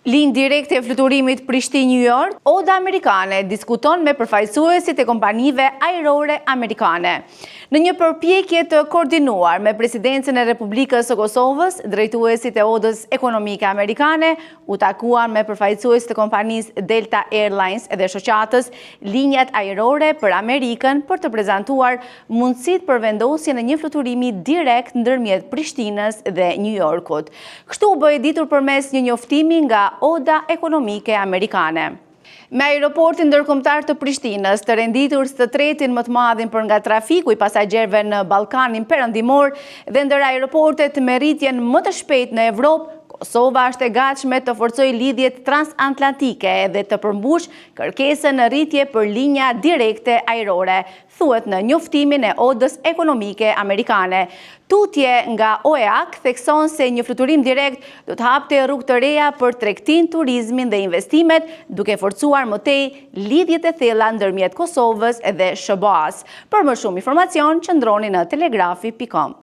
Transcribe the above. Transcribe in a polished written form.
Linjë direkte e fluturimit Prishtinë-New York, Oda amerikane diskuton me përfaqësuesit e kompanive ajrore amerikane. Në një përpjekje të koordinuar me Presidencën e Republikës së Kosovës, drejtuesit e Odës Ekonomike Amerikane u takuan me përfaqësuesit e kompanisë Delta Airlines dhe shoqatës Linjat Ajrore për Amerikën për të prezantuar mundësitë për vendosjen e një fluturimi direkt ndërmjet Prishtinës dhe New Yorkut. Kështu u bë ditur përmes një njoftimi nga Oda Ekonomike Amerikane. Me aeroportin ndërkombëtar të Prishtinës, të renditur së tretin më të madhin për nga trafiku i pasagjerëve në Ballkanin Perëndimor dhe ndër aeroportet me rritjen më të shpejtë në Evropë, Kosova është e gatshme të forcojë lidhjet transatlantike dhe të përmbush kërkesën në rritje për linja direkte ajrore, thuhet në njoftimin e Odës Ekonomike Amerikane. Tutje nga OEAC thekson se një fluturim direkt do të hapte rrugë të reja për tregtinë, turizmin dhe investimet, duke forcuar më tej lidhjet e thella ndërmjet Kosovës dhe SBA-s. Për më shumë informacion, qëndroni në telegrafi.com.